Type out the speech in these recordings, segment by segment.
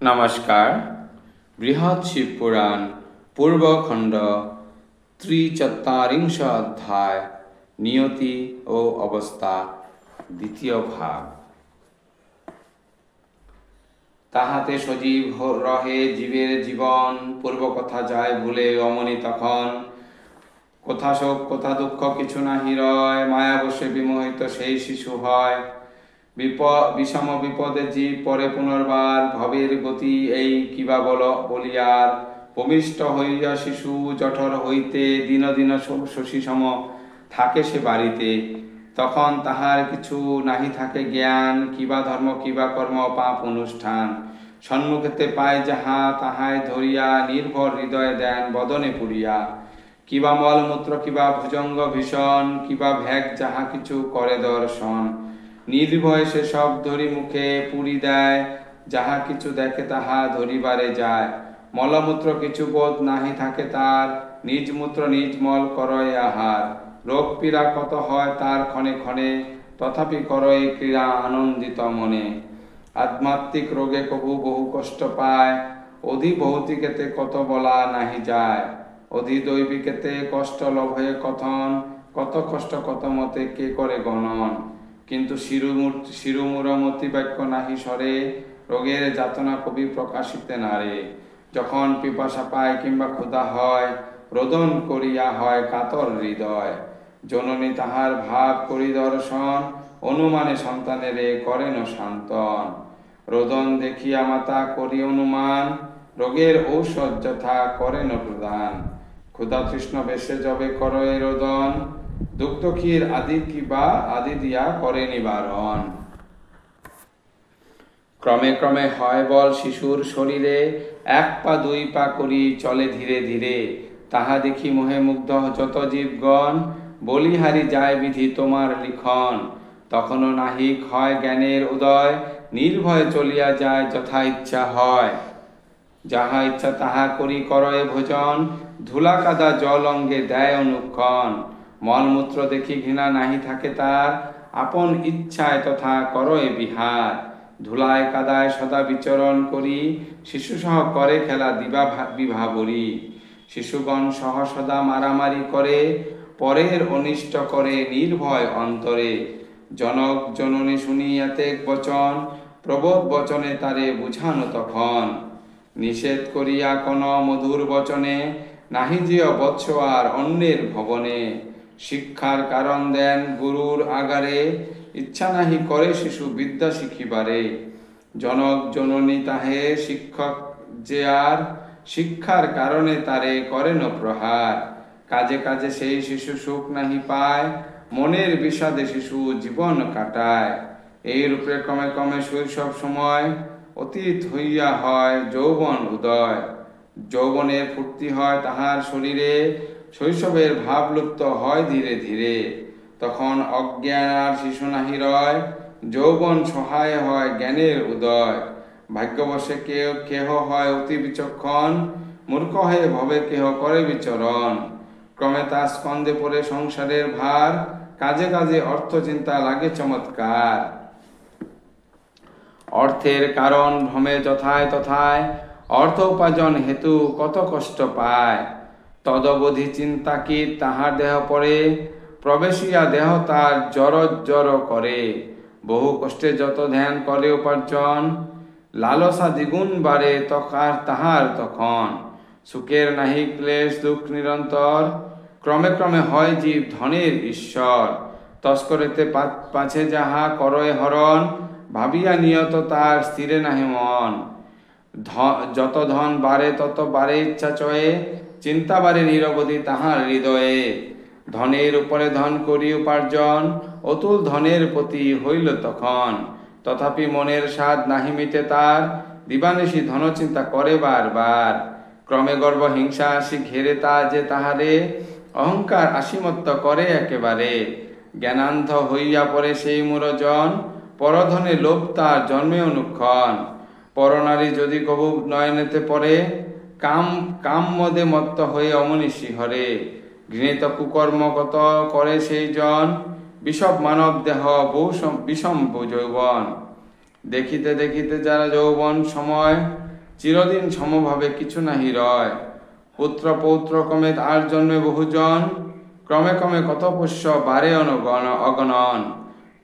নমস্কার। বৃহৎ শিব পুরাণ পূর্বখণ্ড ত্রিচত্বারিংশ অধ্যায় নিয়তি ও অবস্থা দ্বিতীয় ভাগ। তাহাতে সজীব রহে জীবের জীবন, পূর্ব কথা যায় ভুলে অমনি তখন। কোথা শোক কোথা দুঃখ কিছু নাহি রয়, মায়া বসে বিমোহিত সেই শিশু হয়। বিষম বিপদে জীব পরে পুনর্বার, ভবের গতি এই কিবা বলিয়ার। ভূমিষ্ঠ হইয়া শিশু জঠর হইতে, দিন দিন শশী সম থাকে সে বাড়িতে। তখন তাহার কিছু নাহি থাকে জ্ঞান, কিবা ধর্ম কিবা কর্ম পাপ অনুষ্ঠান। সম্মুখেতে পায় যাহা তাহাই ধরিয়া, নির্ভর হৃদয়ে দেন বদনে পুরিয়া। কিবা মলমূত্র কিবা ভুজঙ্গ ভীষণ, কিবা ভ্যাগ যাহা কিছু করে দর্শন। নির্ভয় সে সব ধরি মুখে পুরি দেয়, যাহা কিছু দেখে তাহা ধরিবারে যায়। মলমূত্র কিছু বোধ নাহি থাকে তার, নিজ মূত্র নিজ মল করয় আহার। রোগ পীড়া কত হয় তার ক্ষণে ক্ষণে, তথাপি করয় ক্রীড়া আনন্দিত মনে। আধ্যাত্মিক রোগে কবু বহু কষ্ট পায়, অধি ভৌতিকেতে কত বলা নাহি যায়। অধি দৈবিকেতে কষ্ট লভয়ে কথন, কত কষ্ট কত মতে কে করে গণন। কিন্তু শিরুমূরমতি বাক্য নাহি সরে, রোগের যাতনা কবি প্রকাশিতে নারে। যখন পিপাসা পায় কিংবা ক্ষুধা হয়, রোদন করিয়া হয় কাতর হৃদয়। জননী তাহার ভাব পরিদর্শন, অনুমানে সন্তানেরে করেন শান্তন। রোদন দেখিয়া মাতা করি অনুমান, রোগের ঔষধ যথা করেন প্রদান। ক্ষুধা তৃষ্ণ বেশে যবে করয়ে রোদন, দুগ্ধ ক্ষীর আদি কিবা আদি দিয়া করে নিবারণ। ক্রমে ক্রমে হয় বল শিশুর শরীরে, এক পা দুই পা করি চলে ধীরে ধীরে। তাহা দেখি মোহে মুগ্ধ যত জীবগণ, বলিহারি যায় বিধি তোমার লিখন। তখনও নাহিক হয় জ্ঞানের উদয়, নির্ভয়ে চলিয়া যায় যথা ইচ্ছা হয়। যাহা ইচ্ছা তাহা করি করয়ে ভোজন, ধুলা কাদা জল অঙ্গে দেয় অনুক্ষণ। মলমূত্র দেখি ঘৃণা নাহি থাকে তার, আপন ইচ্ছায় তথা করয়ে বিহার। ধুলায় কাদায় সদা বিচরণ করি, শিশু সহ করে খেলা দিবা বিভাবরী। শিশুগণ সহ সদা মারামারি করে, পরের অনিষ্ট করে নির্ভয় অন্তরে। জনক জননী শুনি এতেক বচন, প্রবোধ বচনে তারে বুঝানো তখন। নিষেধ করিয়া কোন মধুর বচনে, নাহি যেও বৎস আর অন্যের ভবনে। শিক্ষার কারণ দেন গুরুর আগারে, ইচ্ছা নাহি করে শিশু বিদ্যা শিখিবারে। জনক জননী তাহে শিক্ষক যে আর, শিক্ষার কারণে তারে করেন প্রহার। কাজে কাজে সেই শিশু সুখ নাহি পায়, মনের বিষাদে শিশু জীবন কাটায়। এই রূপে ক্রমে ক্রমে শৈশব সময়, অতীত হইয়া হয় যৌবন উদয়। যৌবনের ফুর্তি হয় তাহার শরীরে, শৈশবের ভাব লুপ্ত হয় ধীরে ধীরে। তখন অজ্ঞান আর শিশু নাহি রয়, যৌবন সহায় হয় জ্ঞানের উদয়। ভাগ্যবশে কেহ হয় অতি বিচক্ষণ, মূর্খ হয়ে ভবে কেহ করে বিচরণ। ক্রমে তার স্কন্ধে পড়ে সংসারের ভার, কাজে কাজে অর্থ চিন্তা লাগে চমৎকার। অর্থের কারণ ভ্রমে যথায় তথায়, অর্থ উপার্জন হেতু কত কষ্ট পায়। তদবধি চিন্তা কি তাহার দেহ পড়ে, প্রবেশিয়া দেহ তার জর করে। বহু কষ্টে যত ধ্যান করে উপার্জন, লালসা দ্বিগুণ বাড়ে তাহার তখন। সুখের নাহি ক্লেশ দুঃখ নিরন্তর, ক্রমে ক্রমে হয় জীব ধনের ঈশ্বর। তস্করেতে পাছে যাহা করয় হরণ, ভাবিয়া নিয়ত তার স্থিরে নাহি মন। যত ধন বাড়ে তত বাড়ে ইচ্ছা চয়ে, চিন্তা বাড়ে নিরবধি তাহার হৃদয়ে। ধনের উপরে ধন করি উপার্জন, অতুল ধনের প্রতি হইল তখন। তথাপি মনের স্বাদ নাহি মিটে তার, দিবানিশি ধন চিন্তা করে বারবার। ক্রমে গর্ব হিংসা আসি ঘেরে তা যে তাহারে, অহংকার আশিমত্ত করে একেবারে। জ্ঞানান্ধ হইয়া পড়ে সেই মূরজন, পরধনে লোভ তার জন্মে অনুক্ষণ। পরনারী যদি কবু নয়নেতে পড়ে, কাম মদে মত্ত হয়ে অমনীষী হরে। ঘৃণিত কুকর্ম কত করে সেই জন, বিষব মানব দেহ বিষম যৌবন। দেখিতে দেখিতে যারা যৌবন সময়, চিরদিন সমভাবে কিছু নাহি রয়। পুত্র পৌত্র ক্রমে আর জন্মে বহুজন, ক্রমে ক্রমে কত পুষ্য বারে অগণন।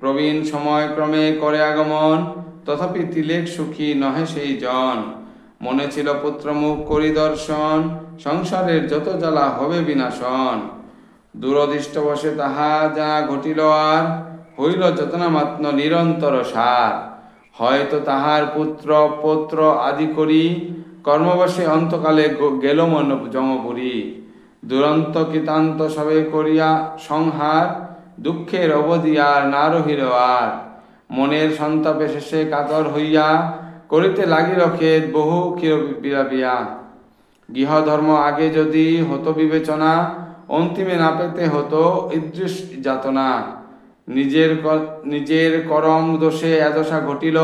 প্রবীণ সময় ক্রমে করে আগমন, তথাপি তিলেক সুখী নহে সেই জন। মনে ছিল পুত্র মুখ করি দর্শন, সংসারের যত জ্বালা হবে বিনাশন। দূরদৃষ্ট বসে তাহা যা ঘটিল আর, হইল যতনা মাত্র নিরন্তর সার। হয়তো তাহার পুত্র পৌত্র আদি করি, কর্মবশে অন্তকালে গেল মন জমপুরী। দুরন্ত কৃতান্ত সবে করিয়া সংহার, দুঃখের অবধি আর না রহিল আর। মনের সন্তাপে শেষে কাতর হইয়া, করিতে লাগিল খেদ বহু বিরাপিয়া। গৃহধর্ম আগে যদি হতো বিবেচনা, অন্তিমে না পেতে হতো ঈদৃশ যাতনা। নিজের করম দোষে এদশা ঘটিল,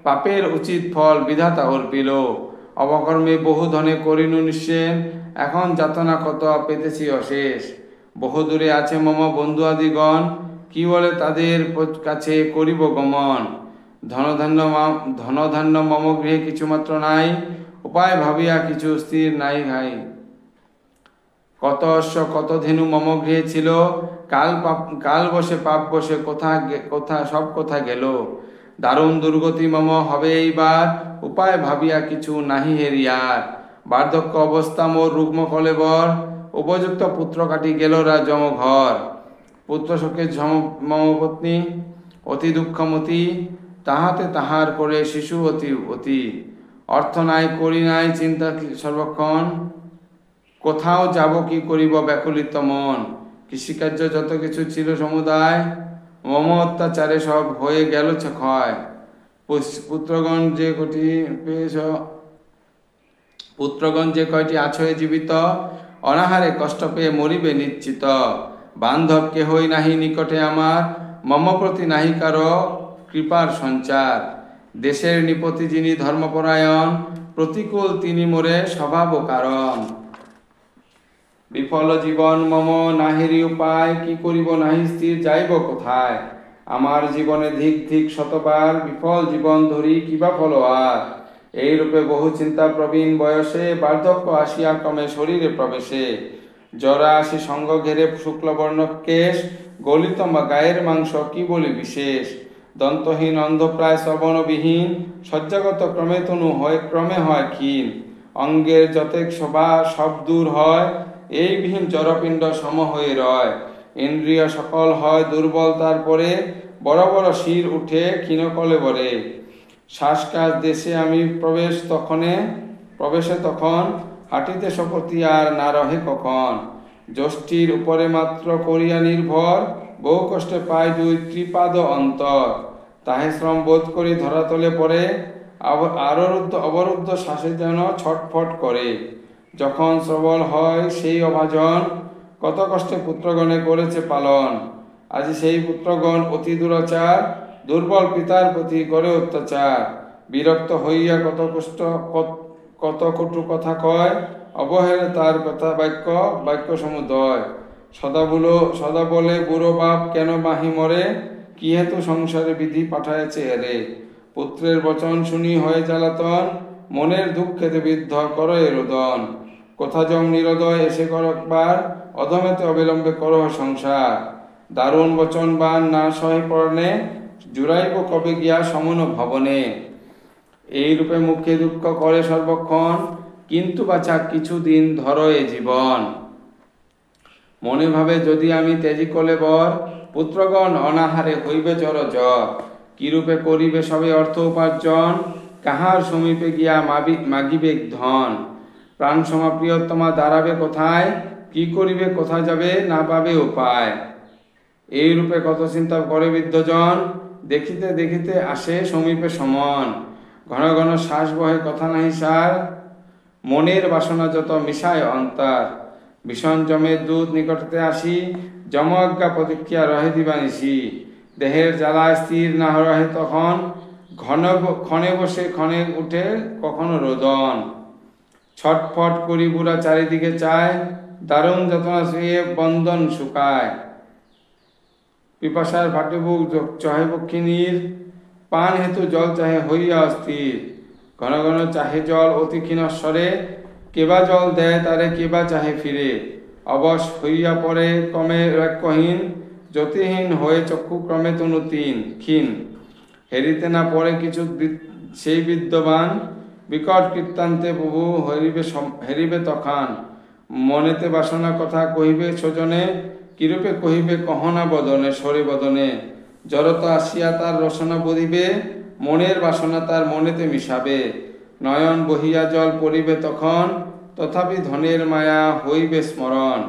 পাপের উচিত ফল বিধাতা অর্পিল। অবকর্মে বহু ধনে করিনু নিঃশেষ, এখন যাতনা কত পেতেছি অশেষ। বহু দূরে আছে মম বন্ধু আদিগণ, কি বলে তাদের কাছে করিব গমন। ধনধান্য মম গৃহে কিছুমাত্র নাই, উপায় ভাবিয়া কিছু স্থির নাই ঘাই। কত অশ্ব কত ধেনু মম গৃহে ছিল, কাল বসে পাপ বসে সব কথা গেল। দারুণ দুর্গতি মম হবে এইবার, উপায় ভাবিয়া কিছু নাহি হেরিয়ার। বার্ধক্য অবস্থা মোর রুগ্ম কলেবর, উপযুক্ত পুত্র কাটি গেল রাজম ঘর। পুত্র শোকে মম পত্নী অতি দুঃখমতি, তাহাতে তাহার করে শিশু অতি অতি। অর্থ নাই করি নাই চিন্তা সর্বক্ষণ, কোথাও যাব কি করিব ব্যাকুলিত মন। কৃষিকার্য যত কিছু ছিল সমুদায়, মম অত্যাচারে সব হয়ে গেল ক্ষয়। পুত্রগণ যে কয়টি আছো জীবিত, অনাহারে কষ্ট পেয়ে মরিবে নিশ্চিত। বান্ধব কেহই নাহি নিকটে আমার, মম প্রতি নাহি কারো কৃপার সঞ্চার। দেশের নিপতি যিনি ধর্মপরায়ণ, প্রতিকূল তিনি মোরে স্বভাব কারণ। বিফল জীবন মম নাহিরি উপায়, কি করিব নাহি স্থির যাইব কোথায়। আমার জীবনে ধিক ধিক শতবার, বিফল জীবন ধরি কিবা ফল আর। এইরূপে বহু চিন্তা প্রবীণ বয়সে, বার্ধক্য আসিয়া ক্রমে শরীরে প্রবেশে। জরা আসি সঙ্গ ঘেরে শুক্লবর্ণ কেশ, গলিত গায়ের মাংস কি বলি বিশেষ। দন্তহীন অন্ধপ্রায় শ্রবণবিহীন, শয্যাগত ক্রমে তনু ক্রমে হয় ক্ষীণ। অঙ্গের যতেক শোভা সব দূর হয়, এই বিহীন জড়পিণ্ড সম হয়ে রয়। ইন্দ্রিয় সকল হয় দুর্বল তারপরে, বড় বড় শির উঠে ক্ষীণকলে বরে। শ্বাসকাশ দেশে আমি প্রবেশে তখন, হাঁটিতে শপথি আর না রহে কখন। যষ্টির উপরে মাত্র করিয়া নির্ভর, বহু কষ্টে পায় দুই ত্রিপাদ অন্তর। তাহে শ্রম বোধ করি ধরাতলে পড়ে, অবরুদ্ধ শ্বাসে যেন ছটফট করে। যখন সবল হয় সেই অভাজন, কত কষ্টে পুত্রগণে করেছে পালন। আজি সেই পুত্রগণ অতি দুরাচার, দুর্বল পিতার প্রতি করে অত্যাচার। বিরক্ত হইয়া কত কটু কথা কয়, অবহেলে তার কথা বাক্য সমুদয়। সদা বলে বুড়ো বাপ কেন বাহি মরে, কি হেতু সংসারে বিধি পাঠাইছে এরে। পুত্রের বচন শুনি হয়ে জ্বালাতন, মনের দুঃখেতে বিদ্ধ কর রোদন। কোথা জম নিরোদয় এসে করবার, অধমেতে অবিলম্বে করহ সংসার। দারুণ বচন বান না সহে পড়নে, জুড়াইব কবে গিয়া সমন ভবনে। এই রূপে মুখে দুঃখ করে সর্বক্ষণ, কিন্তু বাছা কিছুদিন ধর এ জীবন। মনে ভাবে যদি আমি তেজি কলেবর, পুত্রগণ অনাহারে হইবে জর জ্বর। কিরূপে করিবে সবে অর্থ উপার্জন, কাহার সমীপে গিয়া মাগিবে ধন। প্রাণ সমাপ্রিয়তমা দাঁড়াবে কোথায়, কি করিবে কোথা যাবে না পাবে উপায়। এই রূপে কত চিন্তা করে বৃদ্ধজন, দেখিতে দেখিতে আসে সমীপে সমন। ঘন ঘন শ্বাস বহে কথা নাহি সার, মনের বাসনা যত মিশায় অন্তর। ভীষণ জমের দূত নিকটতে আসি, যমজ্ঞা প্রতীক্ষা রহে দিবানিশি। দেহের জ্বালায় স্থির না রহে তখন, ক্ষণে বসে ক্ষণে উঠে কখনো রোদন। ছটফট করি বুড়া চারিদিকে চায়, দারুণ যাতনা শুয়ে বন্ধন শুকায়। পিপাসার ভাটে বুক চহে পক্ষিণীর, পান হেতু জল চাহে হইয়া অস্থির। ঘন ঘন চাহে জল অতি ক্ষীণস্বরে, কেবা জল দেয় তারে কেবা চাহে ফিরে। অবশ হইয়া পড়ে ক্রমে লক্ষ্যহীন, জ্যোতিহীন হয়ে চক্ষু ক্রমে তনু ক্ষীণ। হেরিতে না পড়ে কিছু সেই বিদ্যমান, বিকট কীর্তান্তে প্রভু হেরিবে তখান। মনেতে বাসনা কথা কহিবে স্বজনে, কিরূপে কহিবে কহনা বদনে সরে বদনে। জড়তা আসিয়া তার রসনা বদিবে, মনের বাসনা তার মনেতে মিশাবে। নয়ন বহিয়া জল পড়িবে তখন, তথাপি ধনের মায়া হইবে স্মরণ।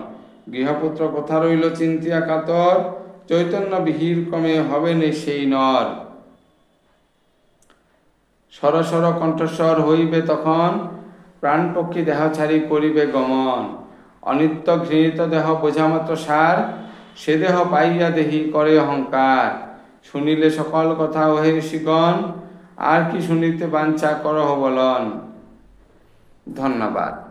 গৃহপুত্র কথা রইল চিন্তিয়া কাতর, চৈতন্য বিহির ক্রমে হবে নে সেই নর। সরসর কণ্ঠস্বর হইবে তখন, প্রাণপক্ষী দেহ ছাড়ি করিবে গমন। অনিত্য ঘৃণিত দেহ বোঝামাত্র সার, সে দেহ পাইয়া দেহি করে অহংকার। শুনিলে সকল কথা ওহে ঋষিগণ, আর কি শুনিতে বাঞ্ছা করহ বলন। ধন্যবাদ।